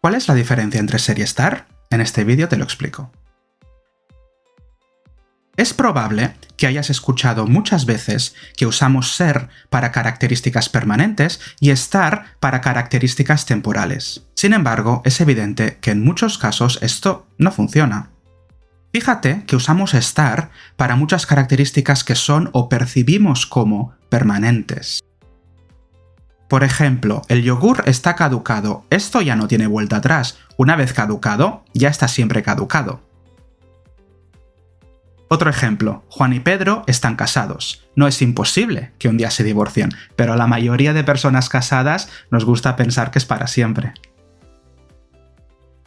¿Cuál es la diferencia entre ser y estar? En este vídeo te lo explico. Es probable que hayas escuchado muchas veces que usamos ser para características permanentes y estar para características temporales. Sin embargo, es evidente que en muchos casos esto no funciona. Fíjate que usamos estar para muchas características que son o percibimos como permanentes. Por ejemplo, el yogur está caducado. Esto ya no tiene vuelta atrás. Una vez caducado, ya está siempre caducado. Otro ejemplo, Juan y Pedro están casados. No es imposible que un día se divorcien, pero a la mayoría de personas casadas nos gusta pensar que es para siempre.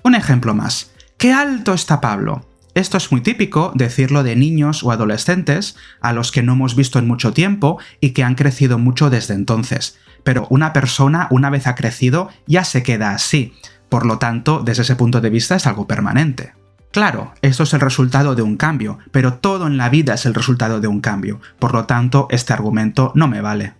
Un ejemplo más. ¡Qué alto está Pablo! Esto es muy típico decirlo de niños o adolescentes a los que no hemos visto en mucho tiempo y que han crecido mucho desde entonces. Pero una persona, una vez ha crecido, ya se queda así. Por lo tanto, desde ese punto de vista es algo permanente. Claro, esto es el resultado de un cambio, pero todo en la vida es el resultado de un cambio. Por lo tanto, este argumento no me vale.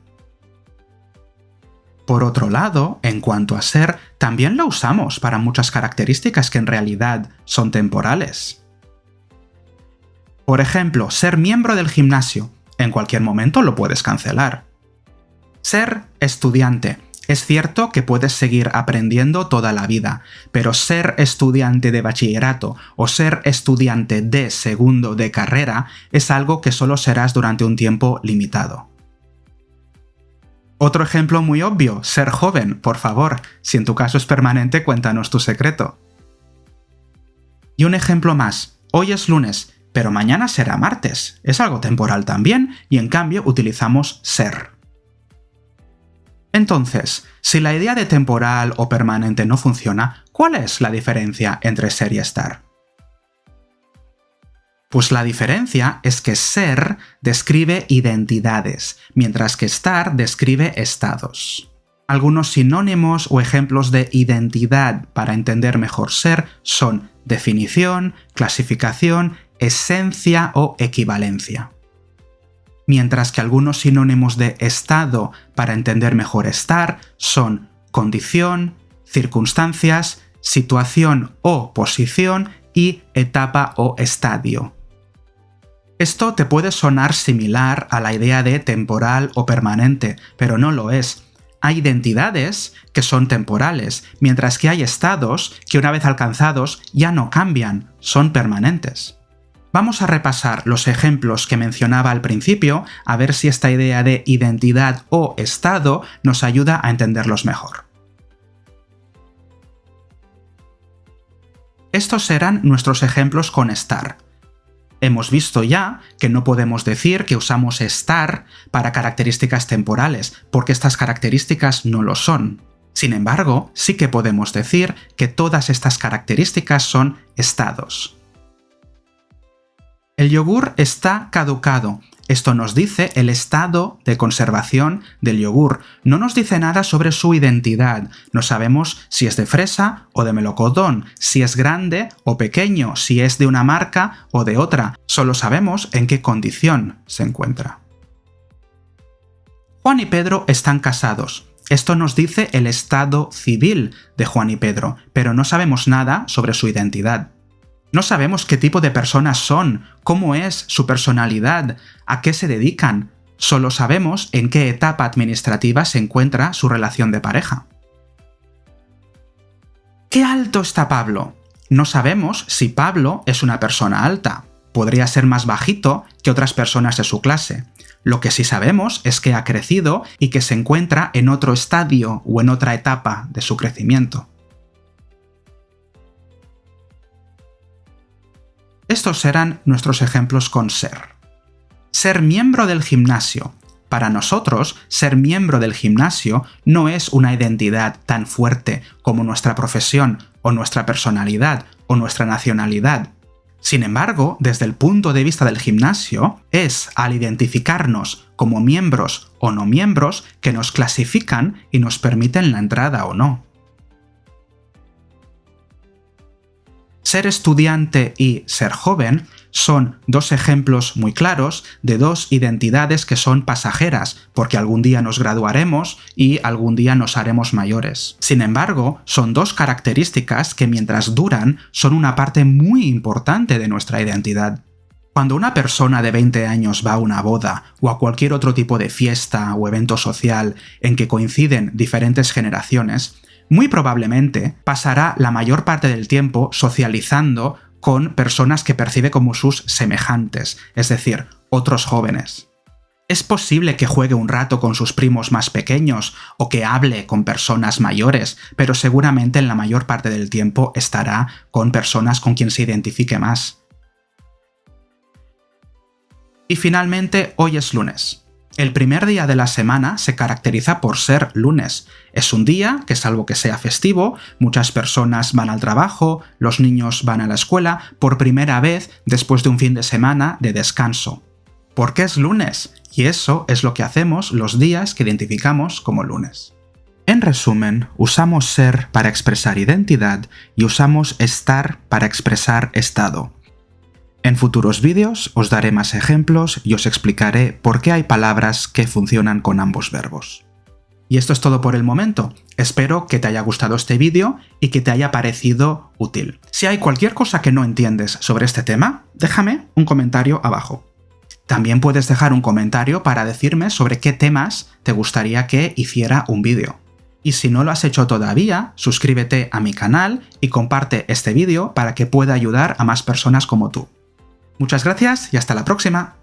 Por otro lado, en cuanto a ser, también lo usamos para muchas características que en realidad son temporales. Por ejemplo, ser miembro del gimnasio. En cualquier momento lo puedes cancelar. Ser estudiante. Es cierto que puedes seguir aprendiendo toda la vida, pero ser estudiante de bachillerato o ser estudiante de segundo de carrera es algo que solo serás durante un tiempo limitado. Otro ejemplo muy obvio, ser joven, por favor. Si en tu caso es permanente, cuéntanos tu secreto. Y un ejemplo más, hoy es lunes, pero mañana será martes. Es algo temporal también y en cambio utilizamos ser. Entonces, si la idea de temporal o permanente no funciona, ¿cuál es la diferencia entre ser y estar? Pues la diferencia es que ser describe identidades, mientras que estar describe estados. Algunos sinónimos o ejemplos de identidad para entender mejor ser son definición, clasificación, esencia o equivalencia. Mientras que algunos sinónimos de estado para entender mejor estar son condición, circunstancias, situación o posición y etapa o estadio. Esto te puede sonar similar a la idea de temporal o permanente, pero no lo es. Hay identidades que son temporales, mientras que hay estados que una vez alcanzados ya no cambian, son permanentes. Vamos a repasar los ejemplos que mencionaba al principio, a ver si esta idea de identidad o estado nos ayuda a entenderlos mejor. Estos serán nuestros ejemplos con estar. Hemos visto ya que no podemos decir que usamos estar para características temporales, porque estas características no lo son. Sin embargo, sí que podemos decir que todas estas características son estados. El yogur está caducado. Esto nos dice el estado de conservación del yogur. No nos dice nada sobre su identidad. No sabemos si es de fresa o de melocotón, si es grande o pequeño, si es de una marca o de otra. Solo sabemos en qué condición se encuentra. Juan y Pedro están casados. Esto nos dice el estado civil de Juan y Pedro, pero no sabemos nada sobre su identidad. No sabemos qué tipo de personas son, cómo es su personalidad, a qué se dedican. Solo sabemos en qué etapa administrativa se encuentra su relación de pareja. ¿Qué alto está Pablo? No sabemos si Pablo es una persona alta. Podría ser más bajito que otras personas de su clase. Lo que sí sabemos es que ha crecido y que se encuentra en otro estadio o en otra etapa de su crecimiento. Estos serán nuestros ejemplos con ser. Ser miembro del gimnasio. Para nosotros, ser miembro del gimnasio no es una identidad tan fuerte como nuestra profesión o nuestra personalidad o nuestra nacionalidad. Sin embargo, desde el punto de vista del gimnasio, es al identificarnos como miembros o no miembros que nos clasifican y nos permiten la entrada o no. Ser estudiante y ser joven Son dos ejemplos muy claros de dos identidades que son pasajeras, porque algún día nos graduaremos y algún día nos haremos mayores. Sin embargo, son dos características que mientras duran son una parte muy importante de nuestra identidad. Cuando una persona de 20 años va a una boda o a cualquier otro tipo de fiesta o evento social en que coinciden diferentes generaciones, muy probablemente pasará la mayor parte del tiempo socializando con personas que percibe como sus semejantes, es decir, otros jóvenes. Es posible que juegue un rato con sus primos más pequeños o que hable con personas mayores, pero seguramente en la mayor parte del tiempo estará con personas con quien se identifique más. Y finalmente, hoy es lunes. El primer día de la semana se caracteriza por ser lunes. Es un día que, salvo que sea festivo, muchas personas van al trabajo, los niños van a la escuela por primera vez después de un fin de semana de descanso. ¿Por qué es lunes? Y eso es lo que hacemos los días que identificamos como lunes. En resumen, usamos ser para expresar identidad y usamos estar para expresar estado. En futuros vídeos os daré más ejemplos y os explicaré por qué hay palabras que funcionan con ambos verbos. Y esto es todo por el momento. Espero que te haya gustado este vídeo y que te haya parecido útil. Si hay cualquier cosa que no entiendes sobre este tema, déjame un comentario abajo. También puedes dejar un comentario para decirme sobre qué temas te gustaría que hiciera un vídeo. Y si no lo has hecho todavía, suscríbete a mi canal y comparte este vídeo para que pueda ayudar a más personas como tú. Muchas gracias y hasta la próxima.